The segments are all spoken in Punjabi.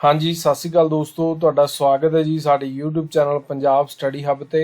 हाँ जी, सत श्री अकाल दोस्तों, तुहाडा स्वागत है जी साडे YouTube channel Punjab study hub ते।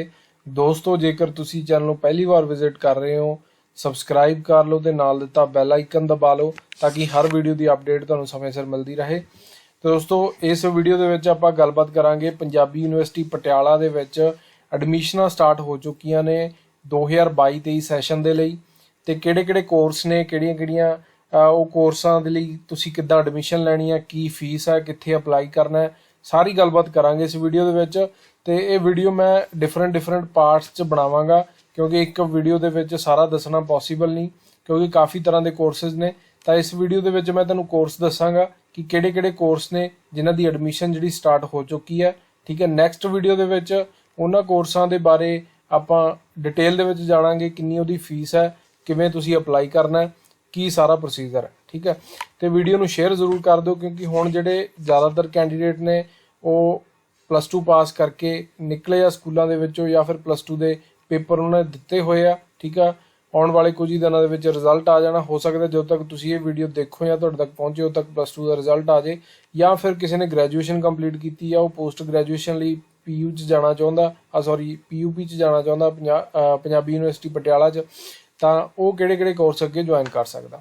दोस्तों, जेकर तुसी चैनल नूं पहली बार विजिट कर रहे हो, सबसक्राइब कर लो ते नाल दिता बैल आइकन दबा लो ताकि हर वीडियो की अपडेट तुहानूं समय सिर मिलती रहे। तो दोस्तों, इस वीडियो दे विच आपां गलबात करांगे पंजाबी यूनिवर्सिटी पटियाला दे विच एडमिशनां स्टार्ट हो चुकियां ने 2022-23 सैशन दे लई ते किहड़े-किहड़े कोर्स ने, किहड़ियां-किहड़ियां ਉਹ ਕੋਰਸਾਂ ਦੇ ਲਈ ਤੁਸੀਂ ਕਿੱਦਾਂ ਐਡਮਿਸ਼ਨ ਲੈਣੀ ਹੈ, ਕੀ ਫੀਸ ਹੈ, ਕਿੱਥੇ ਅਪਲਾਈ ਕਰਨਾ ਹੈ, ਸਾਰੀ ਗੱਲਬਾਤ ਕਰਾਂਗੇ ਇਸ ਵੀਡੀਓ ਦੇ ਵਿੱਚ। ਤੇ ਇਹ ਵੀਡੀਓ ਮੈਂ ਡਿਫਰੈਂਟ ਪਾਰਟਸ 'ਚ ਬਣਾਵਾਂਗਾ ਕਿਉਂਕਿ ਇੱਕ ਵੀਡੀਓ ਦੇ ਵਿੱਚ ਸਾਰਾ ਦੱਸਣਾ ਪੋਸੀਬਲ ਨਹੀਂ, ਕਿਉਂਕਿ ਕਾਫੀ ਤਰ੍ਹਾਂ ਦੇ ਕੋਰਸਿਸ ਨੇ। ਤਾਂ ਇਸ ਵੀਡੀਓ ਦੇ ਵਿੱਚ ਮੈਂ ਤੁਹਾਨੂੰ ਕੋਰਸ ਦੱਸਾਂਗਾ ਕਿ ਕਿਹੜੇ-ਕਿਹੜੇ ਕੋਰਸ ਨੇ ਜਿਨ੍ਹਾਂ ਦੀ ਐਡਮਿਸ਼ਨ ਜਿਹੜੀ ਸਟਾਰਟ ਹੋ ਚੁੱਕੀ ਹੈ। ਠੀਕ ਹੈ, ਨੈਕਸਟ ਵੀਡੀਓ ਦੇ ਵਿੱਚ ਉਹਨਾਂ ਕੋਰਸਾਂ ਦੇ ਬਾਰੇ ਆਪਾਂ ਡਿਟੇਲ ਦੇ ਵਿੱਚ ਜਾਣਾਂਗੇ, ਕਿੰਨੀ ਉਹਦੀ ਫੀਸ ਹੈ, ਕਿਵੇਂ ਤੁਸੀਂ ਅਪਲਾਈ ਕਰਨਾ ਹੈ, ਕੀ ਸਾਰਾ ਪ੍ਰੋਸੀਜਰ ਹੈ। ਠੀਕ ਹੈ, ਤੇ ਵੀਡੀਓ ਨੂੰ ਸ਼ੇਅਰ ਜ਼ਰੂਰ ਕਰ ਦਿਓ ਕਿਉਂਕਿ ਹੁਣ ਜਿਹੜੇ ਜ਼ਿਆਦਾਤਰ ਕੈਂਡੀਡੇਟ ਨੇ ਉਹ +2 ਪਾਸ ਕਰਕੇ ਨਿਕਲੇ ਆ ਸਕੂਲਾਂ ਦੇ ਵਿੱਚੋਂ ਜਾਂ ਫਿਰ +2 ਦੇ ਪੇਪਰ ਉਹਨਾਂ ਨੇ ਦਿੱਤੇ ਹੋਏ ਆ। ਠੀਕ ਆ, ਆਉਣ ਵਾਲੇ ਕੁਝ ਹੀ ਦਿਨਾਂ ਦੇ ਵਿੱਚ ਰਿਜ਼ਲਟ ਆ ਜਾਣਾ। ਹੋ ਸਕਦਾ ਜਦੋਂ ਤੱਕ ਤੁਸੀਂ ਇਹ ਵੀਡੀਓ ਦੇਖੋ ਜਾਂ ਤੁਹਾਡੇ ਤੱਕ ਪਹੁੰਚੇ ਉਦੋਂ ਤੱਕ +2 ਦਾ ਰਿਜ਼ਲਟ ਆ ਜਾਏ, ਜਾਂ ਫਿਰ ਕਿਸੇ ਨੇ ਗ੍ਰੈਜੂਏਸ਼ਨ ਕੰਪਲੀਟ ਕੀਤੀ ਆ, ਉਹ ਪੋਸਟ ਗ੍ਰੈਜੂਏਸ਼ਨ ਲਈ PU 'ਚ ਜਾਣਾ ਚਾਹੁੰਦਾ, PUP 'ਚ ਜਾਣਾ ਚਾਹੁੰਦਾ ਪੰਜਾਬੀ ਯੂਨੀਵਰਸਿਟੀ ਪਟਿਆਲਾ 'ਚ, ਤਾਂ ਉਹ ਕਿਹੜੇ-ਕਿਹੜੇ ਕੋਰਸ ਅੱਗੇ ਜੁਆਇਨ ਕਰ ਸਕਦਾ।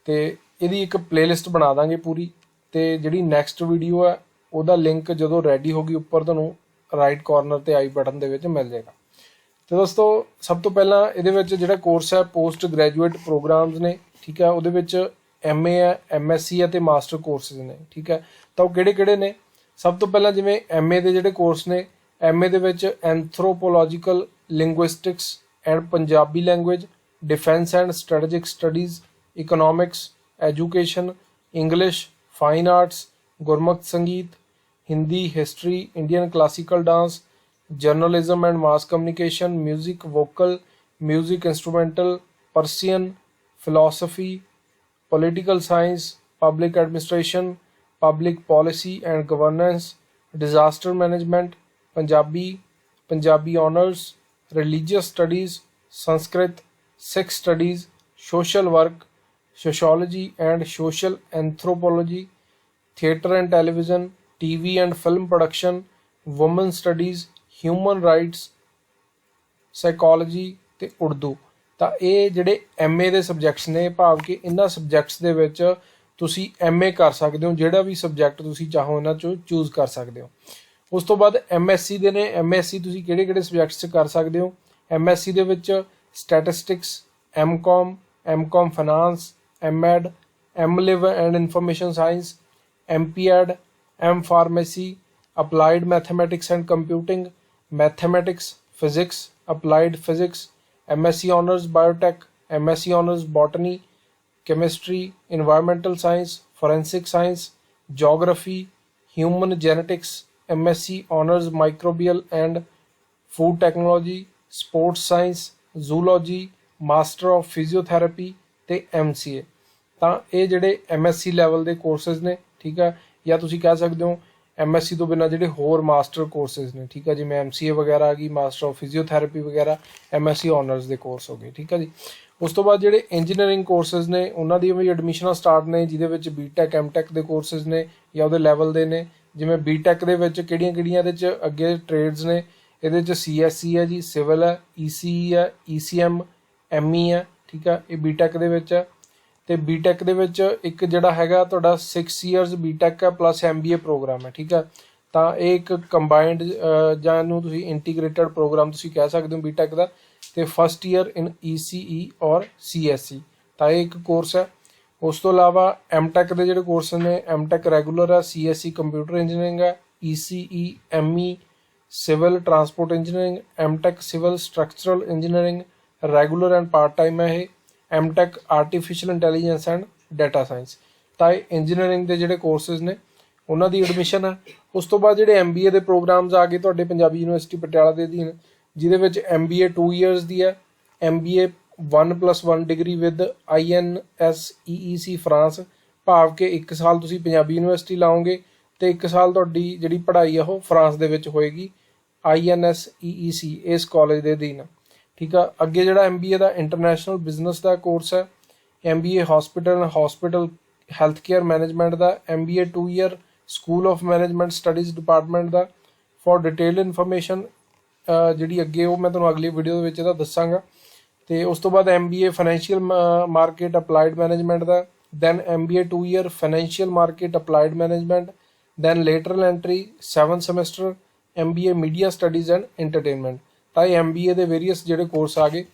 ਤੇ ਇਹਦੀ ਇੱਕ ਪਲੇਲਿਸਟ ਬਣਾ ਦਾਂਗੇ ਪੂਰੀ, ਤੇ ਜਿਹੜੀ ਨੈਕਸਟ ਵੀਡੀਓ ਹੈ ਉਹਦਾ ਲਿੰਕ ਜਦੋਂ ਰੈਡੀ ਹੋਗੀ ਉੱਪਰ ਤੁਹਾਨੂੰ ਰਾਈਟ ਕਾਰਨਰ ਤੇ ਆਈ ਬਟਨ ਦੇ ਵਿੱਚ ਮਿਲ ਜਾਏਗਾ। ਤੇ ਦੋਸਤੋ, ਸਭ ਤੋਂ ਪਹਿਲਾਂ ਇਹਦੇ ਵਿੱਚ ਜਿਹੜਾ ਕੋਰਸ ਹੈ ਪੋਸਟ ਗ੍ਰੈਜੂਏਟ ਪ੍ਰੋਗਰਾਮਸ ਨੇ। ਠੀਕ ਹੈ, ਉਹਦੇ ਵਿੱਚ MA ਹੈ, MSc ਹੈ ਤੇ ਮਾਸਟਰ ਕੋਰਸਿਸ ਨੇ। ਠੀਕ ਹੈ, ਤਾਂ ਉਹ ਕਿਹੜੇ-ਕਿਹੜੇ ਨੇ? ਸਭ ਤੋਂ ਪਹਿਲਾਂ ਜਿਵੇਂ MA ਦੇ ਜਿਹੜੇ ਕੋਰਸ ਨੇ, MA ਦੇ ਵਿੱਚ anthropological linguistics and Punjabi language, defence and strategic studies, economics, education, English, fine arts, Gurmukh Sangeet, Hindi, history, Indian classical dance, journalism and mass communication, music, vocal, music instrumental, Persian, philosophy, political science, public administration, public policy and governance, disaster management, Punjabi, Punjabi honours, religious studies, Sanskrit, Sikh studies, social work, sociology and social anthropology, theatre and television, TV and film production, woman studies, human rights, psychology ते उर्दू। ਤਾਂ ਇਹ ਜਿਹੜੇ MA ਦੇ ਸਬਜੈਕਟਸ ਨੇ, ਭਾਵ ਕਿ ਇਹਨਾਂ ਸਬਜੈਕਟਸ ਦੇ ਵਿੱਚ ਤੁਸੀਂ MA ਕਰ ਸਕਦੇ ਹੋ, ਜਿਹੜਾ ਵੀ ਸਬਜੈਕਟ ਤੁਸੀਂ ਚਾਹੋ ਇਹਨਾਂ 'ਚੋਂ ਚੂਜ਼ ਕਰ ਸਕਦੇ ਹੋ। ਉਸ ਤੋਂ ਬਾਅਦ MSc ਦੇ ਨੇ। MSc ਤੁਸੀਂ ਕਿਹੜੇ-ਕਿਹੜੇ ਸਬਜੈਕਟਸ 'ਚ ਕਰ ਸਕਦੇ ਹੋ? MSc ਦੇ ਵਿੱਚ statistics, M.Com finance, M.Ed, M.Liv and information science, M.Ped, M pharmacy, applied mathematics and computing, mathematics, physics, applied physics, MSc honours biotech, MSc honours botany, chemistry, environmental science, forensic science, geography, human genetics, MSc honours microbial and food technology, sports science, zoology, master of physiotherapy ਤੇ MCA। ਤਾਂ ਇਹ ਜਿਹੜੇ MSc ਲੈਵਲ ਦੇ ਕੋਰਸਿਸ ਨੇ। ਠੀਕ ਹੈ, ਜਾਂ ਤੁਸੀਂ ਕਹਿ ਸਕਦੇ ਹੋ MSc ਤੋਂ ਬਿਨਾਂ ਜਿਹੜੇ ਹੋਰ ਮਾਸਟਰ ਕੋਰਸਿਸ ਨੇ। ਠੀਕ ਹੈ, ਜਿਵੇਂ MCA ਵਗੈਰਾ ਆ ਗਈ, ਮਾਸਟਰ ਆਫ ਫਿਜ਼ੀਓਥੈਰੇਪੀ ਵਗੈਰਾ, MSc ਆਨਰਸ ਦੇ ਕੋਰਸ ਹੋ ਗਏ। ਠੀਕ ਹੈ ਜੀ। ਉਸ ਤੋਂ ਬਾਅਦ ਜਿਹੜੇ ਇੰਜੀਨੀਅਰਿੰਗ ਕੋਰਸਿਸ ਨੇ ਉਹਨਾਂ ਦੀਆਂ ਵੀ ਐਡਮਿਸ਼ਨਾਂ ਸਟਾਰਟ ਨੇ, ਜਿਹਦੇ ਵਿੱਚ BTech M.Tech ਦੇ ਕੋਰਸਿਸ ਨੇ ਜਾਂ ਉਹਦੇ ਲੈਵਲ ਦੇ ਨੇ। ਜਿਵੇਂ BTech ਦੇ ਵਿੱਚ ਕਿਹੜੀਆਂ ਇਹਦੇ 'ਚ ਅੱਗੇ ਟ੍ਰੇਡਸ ਨੇ, ਇਹਦੇ 'ਚ CSE ਹੈ ਜੀ, ਸਿਵਲ ਹੈ, ECE ਹੈ, ECM, ME ਹੈ। ਠੀਕ ਹੈ, ਇਹ BTech ਦੇ ਵਿੱਚ ਹੈ। ਤੇ BTech ਦੇ ਵਿੱਚ ਇੱਕ ਜਿਹੜਾ ਹੈਗਾ ਤੁਹਾਡਾ 6 years BTech ਹੈ ਪਲੱਸ MBA ਪ੍ਰੋਗਰਾਮ ਹੈ। ਠੀਕ ਹੈ, ਤਾਂ ਇਹ ਇੱਕ ਕੰਬਾਈਨਡ ਜਾਂ ਇਹਨੂੰ ਤੁਸੀਂ ਇੰਟੀਗ੍ਰੇਟਡ ਪ੍ਰੋਗਰਾਮ ਤੁਸੀਂ ਕਹਿ ਸਕਦੇ ਹੋ BTech ਦਾ। ਤੇ ਫਸਟ ਈਅਰ ਇਨ ECE ਔਰ CSE, ਤਾਂ ਇਹ ਇੱਕ ਕੋਰਸ ਹੈ। ਉਸ ਤੋਂ ਇਲਾਵਾ M.Tech ਦੇ ਜਿਹੜੇ ਕੋਰਸ ਨੇ, M.Tech ਰੈਗੂਲਰ ਹੈ, CSE ਕੰਪਿਊਟਰ ਇੰਜੀਨੀਅਰਿੰਗ ਹੈ, ECE ME civil transport engineering, M.Tech civil structural engineering regular and part time है। M.Tech artificial intelligence and data science. ਤਾਂ ਇਹ ਇੰਜੀਨੀਅਰਿੰਗ ਦੇ ਜਿਹੜੇ ਕੋਰਸਿਸ ਨੇ ਉਹਨਾਂ ਦੀ ਐਡਮਿਸ਼ਨ ਹੈ। ਉਸ ਤੋਂ ਬਾਅਦ ਜਿਹੜੇ MBA ਦੇ ਪ੍ਰੋਗਰਾਮਸ ਆ ਗਏ ਤੁਹਾਡੇ ਪੰਜਾਬੀ ਯੂਨੀਵਰਸਿਟੀ ਪਟਿਆਲਾ ਦੇ ਅਧੀਨ, ਜਿਹਦੇ ਵਿੱਚ MBA 2 years ਦੀ ਹੈ, MBA 1+1 degree with INSEEC France, ਭਾਵ ਕਿ 1 ਸਾਲ ਤੁਸੀਂ ਪੰਜਾਬੀ ਯੂਨੀਵਰਸਿਟੀ ਲਾਓਗੇ ਤੇ 1 ਸਾਲ ਤੁਹਾਡੀ ਜਿਹੜੀ ਪੜ੍ਹਾਈ ਆ ਉਹ ਫਰਾਂਸ ਦੇ ਵਿੱਚ ਹੋਏਗੀ, INSEEC ਇਸ ਕਾਲਜ ਦੇ ਅਧੀਨ। ਠੀਕ ਆ, ਅੱਗੇ ਜਿਹੜਾ MBA ਦਾ ਇੰਟਰਨੈਸ਼ਨਲ ਬਿਜ਼ਨਸ ਦਾ ਕੋਰਸ ਹੈ, MBA hospital health care management the, MBA 2 year school of management studies department the. For detail information ਜਿਹੜੀ ਅੱਗੇ ਉਹ ਮੈਂ ਤੁਹਾਨੂੰ ਅਗਲੀ ਵੀਡੀਓ ਦੇ ਵਿੱਚ ਇਹਦਾ ਦੱਸਾਂਗਾ। ਤੇ ਉਸ ਤੋਂ ਬਾਅਦ MBA financial market applied management ਦਾ, then MBA 2 year financial market applied management, then lateral entry 7 semester MBA media studies and entertainment. ਤਾਂ ਇਹ MBA ਦੇ ਵੇਰੀਅਸ ਜਿਹੜੇ ਕੋਰਸ ਆ ਗਏ।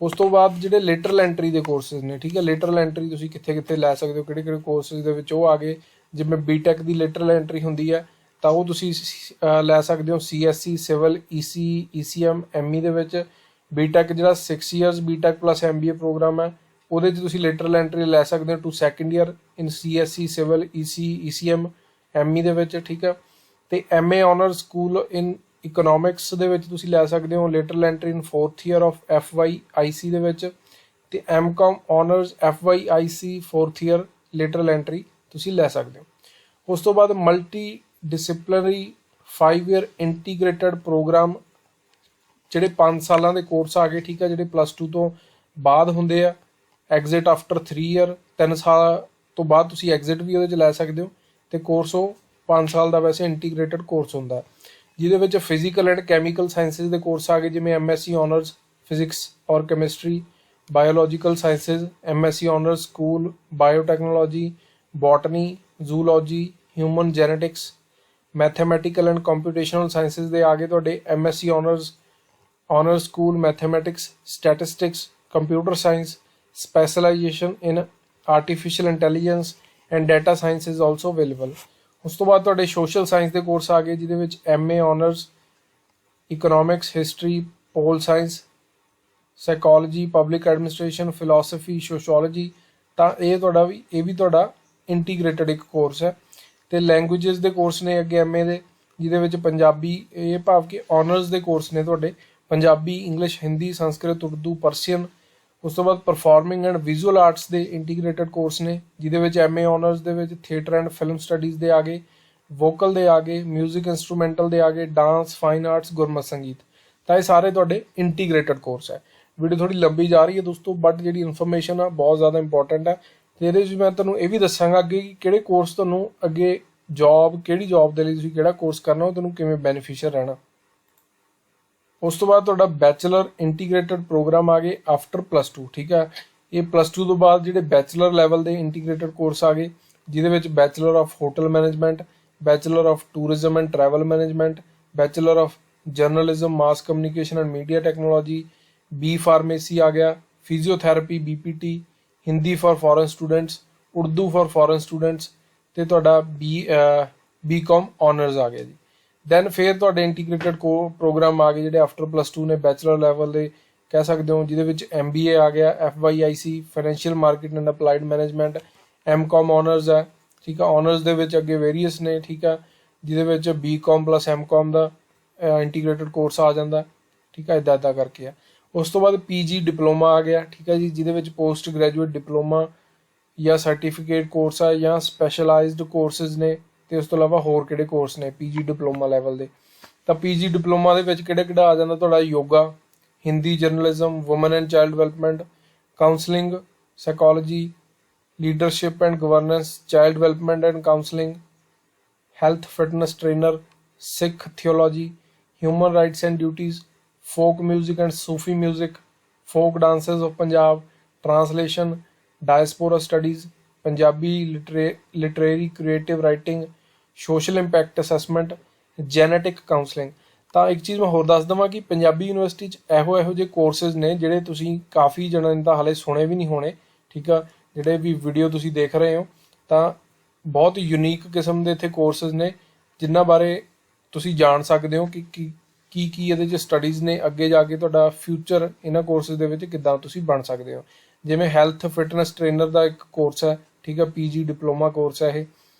ਉਸ ਤੋਂ ਬਾਅਦ ਜਿਹੜੇ ਲੇਟਰਲ ਐਂਟਰੀ ਦੇ ਕੋਰਸਿਸ ਨੇ, ਠੀਕ ਹੈ, ਲੇਟਰਲ ਐਂਟਰੀ ਤੁਸੀਂ ਕਿੱਥੇ ਕਿੱਥੇ ਲੈ ਸਕਦੇ ਹੋ, ਕਿਹੜੇ ਕਿਹੜੇ ਕੋਰਸਿਸ ਦੇ ਵਿੱਚ ਉਹ ਆ ਗਏ। ਜਿਵੇਂ BTech ਦੀ ਲੇਟਰਲ ਐਂਟਰੀ ਹੁੰਦੀ ਹੈ ਤਾਂ ਉਹ ਤੁਸੀਂ ਲੈ ਸਕਦੇ ਹੋ CSE civil EC ECM ME ਦੇ ਵਿੱਚ। BTech ਜਿਹੜਾ 6 years BTech plus MBA programme ਹੈ ਉਹਦੇ 'ਚ ਤੁਸੀਂ ਲੇਟਰਲ ਐਂਟਰੀ ਲੈ ਸਕਦੇ ਹੋ to second year in CSE civil EC ECM ME ਦੇ ਵਿੱਚ, ਠੀਕ ਹੈ। ਤੇ MA honours school in economics ਦੇ ਵਿੱਚ ਤੁਸੀਂ ਲੈ ਸਕਦੇ ਹੋ lateral entry in 4th year of FYIC ਦੇ ਵਿੱਚ। ਤੇ MCOM honours FYIC 4th year lateral entry ਤੁਸੀਂ ਲੈ ਸਕਦੇ ਹੋ। ਉਸ ਤੋਂ ਬਾਅਦ multidisciplinary 5 year integrated programme ਜਿਹੜੇ 5 ਸਾਲਾਂ ਦੇ ਕੋਰਸ ਆ ਗਏ, ਠੀਕ ਹੈ, ਜਿਹੜੇ +2 ਤੋਂ ਬਾਅਦ ਹੁੰਦੇ ਆ। ਐਗਜ਼ਿਟ ਆਫਟਰ 3 ਈਅਰ, 3 ਸਾਲ ਤੋਂ ਬਾਅਦ ਤੁਸੀਂ ਐਗਜ਼ਿਟ ਵੀ ਉਹਦੇ 'ਚ ਲੈ ਸਕਦੇ ਹੋ। ਤੇ ਕੋਰਸ ਉਹ 5 ਸਾਲ ਦਾ ਵੈਸੇ ਇੰਟੀਗ੍ਰੇਟਡ ਕੋਰਸ ਹੁੰਦਾ, ਜਿਹਦੇ ਵਿੱਚ ਫਿਜ਼ੀਕਲ ਐਂਡ ਕੈਮੀਕਲ ਸਾਇੰਸਿਸ ਦੇ ਕੋਰਸ ਆ ਗਏ, ਜਿਵੇਂ MSc honours physics or chemistry, biological sciences MSc honours school biotechnology, botany, zoology, human genetics, mathematical and computational sciences ਦੇ ਆ ਗਏ ਤੁਹਾਡੇ MSc honours school mathematics, statistics, computer science, specialisation in artificial intelligence and data science is also available. ਉਸ ਤੋਂ ਬਾਅਦ ਤੁਹਾਡੇ ਸੋਸ਼ਲ ਸਾਇੰਸ ਦੇ ਕੋਰਸ ਆ ਗਏ, ਜਿਹਦੇ ਵਿੱਚ MA honours economics, history, pol science, psychology, public administration, philosophy, sociology. ਤਾਂ ਇਹ ਵੀ ਤੁਹਾਡਾ ਇੰਟੀਗ੍ਰੇਟਡ ਇੱਕ ਕੋਰਸ ਹੈ। ਤੇ ਲੈਂਗੁਏਜਸ ਦੇ ਕੋਰਸ ਨੇ ਅੱਗੇ MA ਦੇ, ਜਿਹਦੇ ਵਿੱਚ ਪੰਜਾਬੀ, ਇਹ ਭਾਵ ਕਿ ਆਨਰਸ ਦੇ ਕੋਰਸ ਨੇ ਤੁਹਾਡੇ ਪੰਜਾਬੀ, ਇੰਗਲਿਸ਼, ਹਿੰਦੀ, ਸੰਸਕ੍ਰਿਤ, ਉਰਦੂ, ਪਰਸ਼ੀਅਨ। ਉਸ ਤੋਂ ਬਾਅਦ ਪਰਫਾਰਮਿੰਗ ਐਂਡ ਵਿਜ਼ੂਅਲ ਆਰਟਸ ਦੇ ਇੰਟੀਗ੍ਰੇਟਡ ਕੋਰਸ ਨੇ, ਜਿਹਦੇ ਵਿੱਚ MA ਆਨਰਸ ਦੇ ਵਿੱਚ ਥੀਏਟਰ ਐਂਡ ਫਿਲਮ ਸਟੱਡੀਜ਼ ਦੇ ਆ ਗਏ, ਵੋਕਲ ਦੇ ਆ ਗਏ, ਮਿਊਜ਼ਿਕ ਇੰਸਟਰੂਮੈਂਟਲ ਦੇ ਆ ਗਏ, ਡਾਂਸ, ਫਾਈਨ ਆਰਟਸ, ਗੁਰਮਤਿ ਸੰਗੀਤ। ਤਾਂ ਇਹ ਸਾਰੇ ਤੁਹਾਡੇ ਇੰਟੀਗ੍ਰੇਟਡ ਕੋਰਸ ਹੈ। ਵੀਡੀਓ ਥੋੜੀ ਲੰਬੀ ਜਾ ਰਹੀ ਹੈ ਦੋਸਤੋ, ਬਟ ਜਿਹੜੀ ਇਨਫੋਰਮੇਸ਼ਨ ਆ ਬਹੁਤ ਜ਼ਿਆਦਾ ਇੰਪੋਰਟੈਂਟ ਹੈ। ਤੇ ਇਹਦੇ ਵਿੱਚ ਮੈਂ ਤੁਹਾਨੂੰ ਇਹ ਵੀ ਦੱਸਾਂਗਾ ਅੱਗੇ ਕਿ ਕਿਹੜੇ ਕੋਰਸ ਤੁਹਾਨੂੰ ਅੱਗੇ ਕਿਹੜੀ ਜੌਬ ਦੇ ਲਈ ਤੁਸੀਂ ਕਿਹੜਾ ਕੋਰਸ ਕਰਨਾ, ਉਹ ਤੁਹਾਨੂੰ ਕਿਵੇਂ ਬੈਨੀਫੀਸ਼ੀਅਲ ਰਹਿਣਾ। ਉਸ ਤੋਂ ਬਾਅਦ ਤੁਹਾਡਾ ਬੈਚਲਰ ਇੰਟੀਗ੍ਰੇਟਡ ਪ੍ਰੋਗਰਾਮ ਆ ਗਏ ਆਫਟਰ +2, ਠੀਕ ਹੈ। ਇਹ +2 ਤੋਂ ਬਾਅਦ ਜਿਹੜੇ ਬੈਚਲਰ ਲੈਵਲ ਦੇ ਇੰਟੀਗ੍ਰੇਟਡ ਕੋਰਸ ਆ ਗਏ, ਜਿਹਦੇ ਵਿੱਚ bachelor of hotel management, bachelor of tourism and travel management, bachelor of journalism, mass communication and media technology, B pharmacy ਆ ਗਿਆ, physiotherapy BPT, Hindi for foreign students, Urdu for foreign students, ਤੇ ਤੁਹਾਡਾ BCom ਆਨਰਸ ਆ ਗਿਆ ਜੀ। ਦੈਨ ਫਿਰ ਤੁਹਾਡੇ ਇੰਟੀਗ੍ਰੇਟਡ ਪ੍ਰੋਗਰਾਮ ਆ ਗਏ ਜਿਹੜੇ ਆਫਟਰ +2 ਨੇ, ਬੈਚਲਰ ਲੈਵਲ ਦੇ ਕਹਿ ਸਕਦੇ ਹੋ, ਜਿਹਦੇ ਵਿੱਚ MBA ਆ ਗਿਆ, FYIC financial market and applied management, MCom honours ਹੈ, ਠੀਕ ਹੈ। ਆਨਰਸ ਦੇ ਵਿੱਚ ਅੱਗੇ ਵੇਰੀਅਸ ਨੇ, ਠੀਕ ਹੈ, ਜਿਹਦੇ ਵਿੱਚ BCom + MCom ਦਾ ਇੰਟੀਗ੍ਰੇਟਡ ਕੋਰਸ ਆ ਜਾਂਦਾ, ਠੀਕ ਹੈ, ਇੱਦਾਂ ਕਰਕੇ ਆ। ਉਸ ਤੋਂ ਬਾਅਦ PG ਡਿਪਲੋਮਾ ਆ ਗਿਆ, ਠੀਕ ਹੈ ਜੀ, ਜਿਹਦੇ ਵਿੱਚ ਪੋਸਟ ਗ੍ਰੈਜੂਏਟ ਡਿਪਲੋਮਾ ਜਾਂ ਸਰਟੀਫਿਕੇਟ ਕੋਰਸ ਆ ਜਾਂ ਸਪੈਸ਼ਲਾਈਜ਼ਡ ਕੋਰਸਿਸ ਨੇ। ਤੇ ਉਸ ਤੋਂ ਇਲਾਵਾ ਹੋਰ ਕਿਹੜੇ ਕੋਰਸ ਨੇ PG ਡਿਪਲੋਮਾ ਲੈਵਲ ਦੇ, ਤਾਂ PG ਡਿਪਲੋਮਾ ਦੇ ਵਿੱਚ ਕਿਹੜਾ ਆ ਜਾਂਦਾ ਤੁਹਾਡਾ yoga, Hindi, journalism, woman and child development, counselling, psychology, leadership and governance, child development and counselling, health fitness trainer, Sikh theology, human rights and duties, folk music and Sufi music, folk dances of Punjab, translation, diaspora studies, Punjabi literary creative writing, social impact assessment, genetic counselling. ਤਾਂ ਇੱਕ ਚੀਜ਼ ਮੈਂ ਹੋਰ ਦੱਸ ਦੇਵਾਂ ਕਿ ਪੰਜਾਬੀ ਯੂਨੀਵਰਸਿਟੀ 'ਚ ਇਹੋ ਜਿਹੇ ਕੋਰਸਿਸ ਨੇ ਜਿਹੜੇ ਤੁਸੀਂ ਕਾਫੀ ਜਣਿਆਂ ਨੇ ਤਾਂ ਹਾਲੇ ਸੁਣੇ ਵੀ ਨਹੀਂ ਹੋਣੇ, ਠੀਕ ਆ। ਜਿਹੜੇ ਵੀ ਵੀਡੀਓ ਤੁਸੀਂ ਦੇਖ ਰਹੇ ਹੋ ਤਾਂ ਬਹੁਤ ਯੂਨੀਕ ਕਿਸਮ ਦੇ ਇੱਥੇ ਕੋਰਸਿਸ ਨੇ, ਜਿਨ੍ਹਾਂ ਬਾਰੇ ਤੁਸੀਂ ਜਾਣ ਸਕਦੇ ਹੋ ਕਿ ਕੀ ਇਹਦੇ 'ਚ ਸਟੱਡੀਜ਼ ਨੇ, ਅੱਗੇ ਜਾ ਕੇ ਤੁਹਾਡਾ ਫਿਊਚਰ ਇਹਨਾਂ ਕੋਰਸਿਸ ਦੇ ਵਿੱਚ ਕਿੱਦਾਂ ਤੁਸੀਂ ਬਣ ਸਕਦੇ ਹੋ। ਜਿਵੇਂ ਹੈਲਥ ਫਿਟਨੈਸ ਟ੍ਰੇਨਰ ਦਾ ਇੱਕ ਕੋਰਸ ਹੈ, ਠੀਕ ਹੈ, PG ਡਿਪਲੋਮਾ ਕੋਰਸ ਹੈ ਇਹ।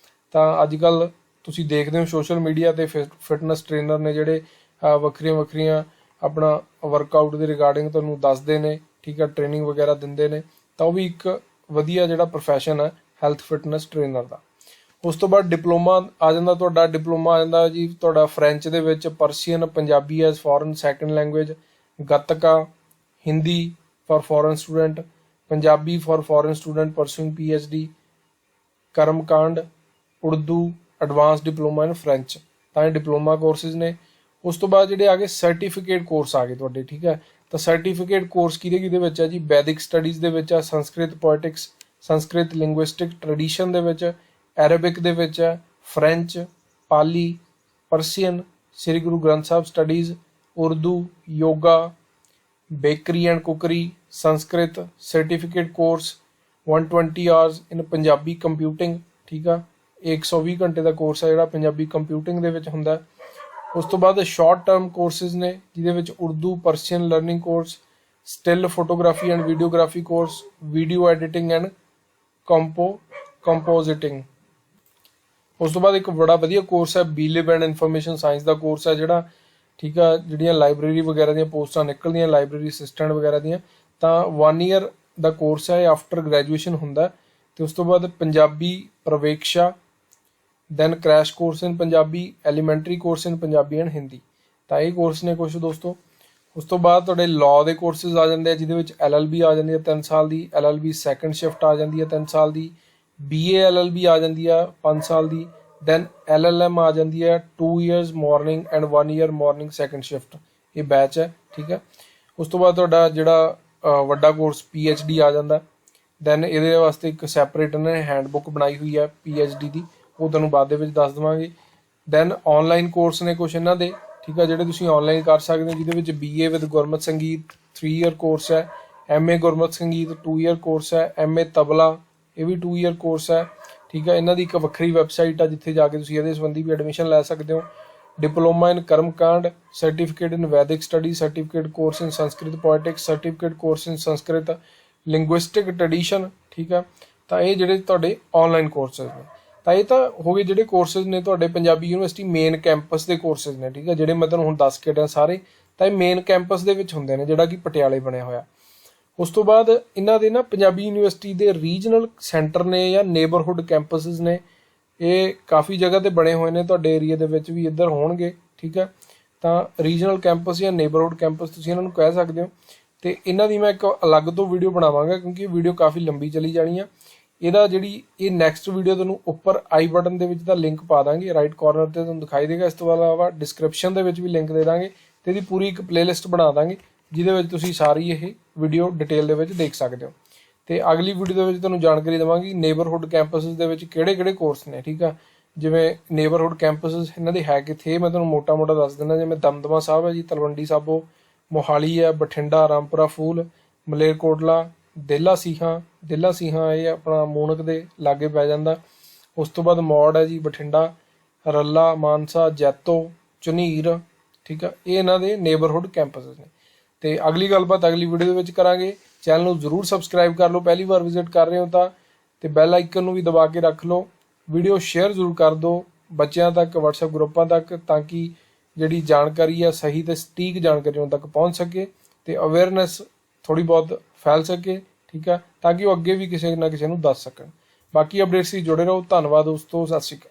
ਤਾਂ ਅੱਜ ਕੱਲ੍ਹ ਤੁਸੀਂ ਦੇਖਦੇ ਹੋ ਸੋਸ਼ਲ ਮੀਡੀਆ 'ਤੇ ਫਿਟਨੈਸ ਟ੍ਰੇਨਰ ਨੇ ਜਿਹੜੇ ਵੱਖਰੀਆਂ ਆਪਣਾ ਵਰਕਆਊਟ ਦੇ ਰਿਗਾਰਡਿੰਗ ਤੁਹਾਨੂੰ ਦੱਸਦੇ ਨੇ, ਠੀਕ ਹੈ, ਟ੍ਰੇਨਿੰਗ ਵਗੈਰਾ ਦਿੰਦੇ ਨੇ। ਤਾਂ ਉਹ ਵੀ ਇੱਕ ਵਧੀਆ ਜਿਹੜਾ ਪ੍ਰੋਫੈਸ਼ਨ ਹੈ ਹੈਲਥ ਫਿਟਨੈਸ ਟ੍ਰੇਨਰ ਦਾ। ਉਸ ਤੋਂ ਬਾਅਦ ਡਿਪਲੋਮਾ ਆ ਜਾਂਦਾ ਤੁਹਾਡਾ, ਡਿਪਲੋਮਾ ਆ ਜਾਂਦਾ ਜੀ ਤੁਹਾਡਾ ਫਰੈਂਚ ਦੇ ਵਿੱਚ, Persian, Punjabi as foreign second language, Gatka, Hindi for foreign student, Punjabi for foreign student pursuing PhD, ਕਰਮਕਾਂਡ, Urdu, advance diploma in French, ਤਾਂ ਇਹ ਡਿਪਲੋਮਾ ਕੋਰਸਿਸ ਨੇ। ਉਸ ਤੋਂ ਬਾਅਦ ਜਿਹੜੇ ਆ ਗਏ ਸਰਟੀਫਿਕੇਟ ਕੋਰਸ ਆ ਗਏ ਤੁਹਾਡੇ, ਠੀਕ ਹੈ। ਤਾਂ ਸਰਟੀਫਿਕੇਟ ਕੋਰਸ ਕਿਹਦੇ ਵਿੱਚ ਆ ਜੀ? ਵੈਦਿਕ ਸਟੱਡੀਜ਼ ਦੇ ਵਿੱਚ ਆ, Sanskrit poetics, Sanskrit linguistic tradition ਦੇ ਵਿੱਚ, ਐਰੇਬਿਕ ਦੇ ਵਿੱਚ ਹੈ, French, Pali, ਪਰਸੀਅਨ, Sri Guru Granth Sahib studies, Urdu, yoga, bakery and kukri, Sanskrit. Certificate course 120 hours in Punjabi computing, ਠੀਕ ਆ। 120 ਘੰਟੇ ਦਾ ਕੋਰਸ ਹੈ ਜਿਹੜਾ ਪੰਜਾਬੀ ਕੰਪਿਊਟਿੰਗ ਦੇ ਵਿੱਚ ਹੁੰਦਾ। ਉਸ ਤੋਂ ਬਾਅਦ ਸ਼ਾਰਟ ਟਰਮ ਕੋਰਸਿਸ ਨੇ ਜਿਹਦੇ ਵਿੱਚ Urdu, Persian learning course, still photography and videography course, video editing and compositing. ਉਸ ਤੋਂ ਬਾਅਦ ਇੱਕ ਬੜਾ ਵਧੀਆ ਕੋਰਸ ਹੈ ਬੀਲਿਬ ਐਂਡ ਇਨਫੋਰਮੇਸ਼ਨ ਸਾਇੰਸ ਦਾ ਕੋਰਸ ਹੈ ਜਿਹੜਾ, ਠੀਕ ਆ। ਜਿਹੜੀਆਂ ਲਾਇਬ੍ਰੇਰੀ ਵਗੈਰਾ ਦੀਆਂ ਪੋਸਟਾਂ ਨਿਕਲਦੀਆਂ, ਲਾਇਬ੍ਰੇਰੀ ਅਸਿਸਟੈਂਟ ਵਗੈਰਾ ਦੀਆਂ, ਤਾਂ 1 ਈਅਰ ਦਾ ਕੋਰਸ ਹੈ, ਆਫਟਰ ਗ੍ਰੈਜੂਏਸ਼ਨ ਹੁੰਦਾ। ਤੇ ਉਸ ਤੋਂ ਬਾਅਦ ਪੰਜਾਬੀ ਪ੍ਰਵੇਕਸ਼ਾ, then crash course in Punjabi, elementary course in Punjabi and Hindi. ਤਾਂ ਇਹ ਕੋਰਸ ਨੇ ਕੁਛ ਦੋਸਤੋ। ਉਸ ਤੋਂ ਬਾਅਦ ਤੁਹਾਡੇ ਲਾਅ ਦੇ ਕੋਰਸਿਸ ਆ ਜਾਂਦੇ ਆ ਜਿਹਦੇ ਵਿੱਚ LLB ਆ ਜਾਂਦੀ ਹੈ 3 ਸਾਲ ਦੀ, LLB ਸੈਕੰਡ ਸ਼ਿਫਟ ਆ ਜਾਂਦੀ ਹੈ 3 ਸਾਲ ਦੀ, BA LLB ਆ ਜਾਂਦੀ ਆ 5 ਸਾਲ ਦੀ, ਦੈਨ LLM ਆ ਜਾਂਦੀ ਹੈ 2 years morning and 1 year morning second shift. ਇਹ ਬੈਚ ਹੈ, ਠੀਕ ਹੈ। ਉਸ ਤੋਂ ਬਾਅਦ ਤੁਹਾਡਾ ਜਿਹੜਾ ਵੱਡਾ ਕੋਰਸ PhD ਆ ਜਾਂਦਾ। ਦੈਨ ਇਹਦੇ ਵਾਸਤੇ ਇੱਕ ਸੈਪਰੇਟ ਇਹਨਾਂ ਨੇ ਹੈਂਡਬੁੱਕ ਬਣਾਈ ਹੋਈ ਹੈ PhD ਦੀ, ਉਹ ਤੁਹਾਨੂੰ ਬਾਅਦ ਦੇ ਵਿੱਚ ਦੱਸ ਦੇਵਾਂਗੇ। ਦੈਨ ਔਨਲਾਈਨ ਕੋਰਸ ਨੇ ਕੁਛ ਇਹਨਾਂ ਦੇ, ਠੀਕ ਆ, ਜਿਹੜੇ ਤੁਸੀਂ ਔਨਲਾਈਨ ਕਰ ਸਕਦੇ ਹੋ, ਜਿਹਦੇ ਵਿੱਚ BA ਵਿਦ ਗੁਰਮਤ ਸੰਗੀਤ 3 year ਕੋਰਸ ਹੈ, MA ਗੁਰਮਤ ਸੰਗੀਤ 2 year ਕੋਰਸ ਹੈ, MA ਤਬਲਾ ਇਹ ਵੀ 2 year ਕੋਰਸ ਹੈ, ਠੀਕ ਹੈ। ਇਹਨਾਂ ਦੀ ਇੱਕ ਵੱਖਰੀ ਵੈਬਸਾਈਟ ਆ ਜਿੱਥੇ ਜਾ ਕੇ ਤੁਸੀਂ ਇਹਦੇ ਸੰਬੰਧੀ ਵੀ ਐਡਮਿਸ਼ਨ ਲੈ ਸਕਦੇ ਹੋ। ਡਿਪਲੋਮਾ ਇਨ ਕਰਮਕਾਂਡ, ਸਰਟੀਫਿਕੇਟ ਇਨ ਵੈਦਿਕ ਸਟੱਡੀ, ਸਰਟੀਫਿਕੇਟ ਕੋਰਸ ਇਨ ਸੰਸਕ੍ਰਿਤ ਪੋਇਟਿਕਸ, ਸਰਟੀਫਿਕੇਟ ਕੋਰਸ ਇਨ ਸੰਸਕ੍ਰਿਤ ਲਿੰਗੁਇਸਟਿਕ ਟ੍ਰੈਡੀਸ਼ਨ, ਠੀਕ ਆ। ਤਾਂ ਇਹ ਜਿਹੜੇ ਤੁਹਾਡੇ ਔਨਲਾਈਨ ਕੋਰਸਿਸ ਨੇ। ਤਾਂ ਇਹ ਤਾਂ ਹੋ ਗਏ ਜਿਹੜੇ ਕੋਰਸਿਸ ਨੇ ਤੁਹਾਡੇ ਪੰਜਾਬੀ ਯੂਨੀਵਰਸਿਟੀ ਮੇਨ ਕੈਂਪਸ ਦੇ ਕੋਰਸਿਸ ਨੇ, ਠੀਕ ਹੈ, ਜਿਹੜੇ ਮੈਂ ਤੁਹਾਨੂੰ ਹੁਣ ਦੱਸ ਕੇ ਹਟਿਆ ਸਾਰੇ। ਤਾਂ ਇਹ ਮੇਨ ਕੈਂਪਸ ਦੇ ਵਿੱਚ ਹੁੰਦੇ ਨੇ, ਜਿਹੜਾ ਕਿ ਪਟਿਆਲੇ ਬਣਿਆ ਹੋਇਆ। ਉਸ ਤੋਂ ਬਾਅਦ ਇਹਨਾਂ ਦੇ ਨਾ ਪੰਜਾਬੀ ਯੂਨੀਵਰਸਿਟੀ ਦੇ ਰੀਜਨਲ ਸੈਂਟਰ ਨੇ ਜਾਂ ਨੇਬਰਹੁੱਡ ਕੈਂਪਸਿਸ ਨੇ, ਇਹ ਕਾਫੀ ਜਗ੍ਹਾ ਤੇ ਬਣੇ ਹੋਏ ਨੇ, ਤੁਹਾਡੇ ਏਰੀਆ ਦੇ ਵਿੱਚ ਵੀ ਇੱਧਰ ਹੋਣਗੇ, ਠੀਕ ਹੈ। ਤਾਂ ਰੀਜਨਲ ਕੈਂਪਸ ਜਾਂ ਨੇਬਰਹੁੱਡ ਕੈਂਪਸ ਤੁਸੀਂ ਇਹਨਾਂ ਨੂੰ ਕਹਿ ਸਕਦੇ ਹੋ। ਤੇ ਇਹਨਾਂ ਦੀ ਮੈਂ ਇੱਕ ਅਲੱਗ ਤੋਂ ਵੀਡੀਓ ਬਣਾਵਾਂਗਾ ਕਿਉਂਕਿ ਇਹ ਵੀਡੀਓ ਕਾਫੀ ਲੰਬੀ ਚਲੀ ਜਾਣੀ ਆ। ਇਹਦਾ ਜਿਹੜੀ ਇਹ ਨੈਕਸਟ ਵੀਡੀਓ ਤੁਹਾਨੂੰ ਉੱਪਰ ਆਈ ਬਟਨ ਦੇ ਵਿੱਚ ਦਾ ਲਿੰਕ ਪਾ ਦਾਂਗੇ, ਰਾਈਟ ਕਾਰਨਰ ਤੇ ਤੁਹਾਨੂੰ ਦਿਖਾਈ ਦੇਗਾ। ਇਸ ਤੋਂ ਇਲਾਵਾ ਡਿਸਕ੍ਰਿਪਸ਼ਨ ਦੇ ਵਿੱਚ ਵੀ ਲਿੰਕ ਦੇ ਦਾਂਗੇ ਤੇ ਇਹਦੀ ਪੂਰੀ ਇੱਕ ਪਲੇਲਿਸਟ ਬਣਾ ਦਾਂਗੇ ਜਿਹਦੇ ਵਿੱਚ ਤੁਸੀਂ ਸਾਰੀ ਇਹ ਵੀਡੀਓ ਡਿਟੇਲ ਦੇ ਵਿੱਚ ਦੇਖ ਸਕਦੇ ਹੋ। ਤੇ ਅਗਲੀ ਵੀਡੀਓ ਦੇ ਵਿੱਚ ਤੁਹਾਨੂੰ ਜਾਣਕਾਰੀ ਦੇਵਾਂਗੀ ਨੇਬਰਹੁੱਡ ਕੈਂਪਸਿਸ ਦੇ ਵਿੱਚ ਕਿਹੜੇ ਕੋਰਸ ਨੇ, ਠੀਕ ਆ। ਜਿਵੇਂ ਨੇਬਰਹੁੱਡ ਕੈਂਪਸਿਸ ਇਹਨਾਂ ਦੇ ਹੈ ਕਿੱਥੇ, ਮੈਂ ਤੁਹਾਨੂੰ ਮੋਟਾ ਦੱਸ ਦਿੰਦਾ। ਜਿਵੇਂ ਦਮਦਮਾ ਸਾਹਿਬ ਹੈ ਜੀ, ਤਲਵੰਡੀ ਸਾਬੋ, ਮੋਹਾਲੀ ਹੈ, ਬਠਿੰਡਾ, ਰਾਮਪੁਰਾ ਫੂਲ, ਮਲੇਰਕੋਟਲਾ, ਦੇਲਾ ਸੀਹਾਂ ਇਹ ਆਪਣਾ ਮੂਨਕ ਦੇ ਲਾਗੇ ਪੈ ਜਾਂਦਾ। ਉਸ ਤੋਂ ਬਾਅਦ ਮੌੜ ਹੈ ਜੀ ਬਠਿੰਡਾ, ਰੱਲਾ, ਮਾਨਸਾ, ਜੈਤੋ, ਝੁਨੀਰ, ਠੀਕ ਆ। ਇਹ ਇਹਨਾਂ ਦੇ ਨੇਬਰਹੁੱਡ ਕੈਂਪਸਿਸ ਨੇ। ਤੇ ਅਗਲੀ ਗੱਲਬਾਤ ਅਗਲੀ ਵੀਡੀਓ ਦੇ ਵਿੱਚ ਕਰਾਂਗੇ। ਚੈਨਲ ਨੂੰ ਜ਼ਰੂਰ ਸਬਸਕ੍ਰਾਈਬ ਕਰ ਲਓ ਪਹਿਲੀ ਵਾਰ ਵਿਜ਼ਿਟ ਕਰ ਰਹੇ ਹੋ ਤਾਂ, ਤੇ ਬੈਲ ਆਈਕਨ ਨੂੰ ਵੀ ਦਬਾ ਕੇ ਰੱਖ ਲਓ। ਵੀਡੀਓ ਸ਼ੇਅਰ ਜ਼ਰੂਰ ਕਰ ਦਿਓ ਬੱਚਿਆਂ ਤੱਕ, WhatsApp ਗਰੁੱਪਾਂ ਤੱਕ, ਤਾਂ ਕਿ ਜਿਹੜੀ ਜਾਣਕਾਰੀ ਆ ਸਹੀ ਤੇ ਸਟੀਕ ਜਾਣਕਾਰੀ ਉਹਨਾਂ ਤੱਕ ਪਹੁੰਚ ਸਕੇ ਤੇ ਅਵੇਅਰਨੈਸ ਥੋੜੀ ਬਹੁਤ ਫੈਲ ਸਕੇ, ਠੀਕ ਆ, ਤਾਂ ਕਿ ਉਹ ਅੱਗੇ ਵੀ ਕਿਸੇ ਨਾ ਕਿਸੇ ਨੂੰ ਦੱਸ ਸਕਣ। ਬਾਕੀ ਅਪਡੇਟਸ ਲਈ ਜੁੜੇ ਰਹੋ। ਧੰਨਵਾਦ ਦੋਸਤੋ, ਸਤਿ ਸ਼੍ਰੀ ਅਕਾਲ।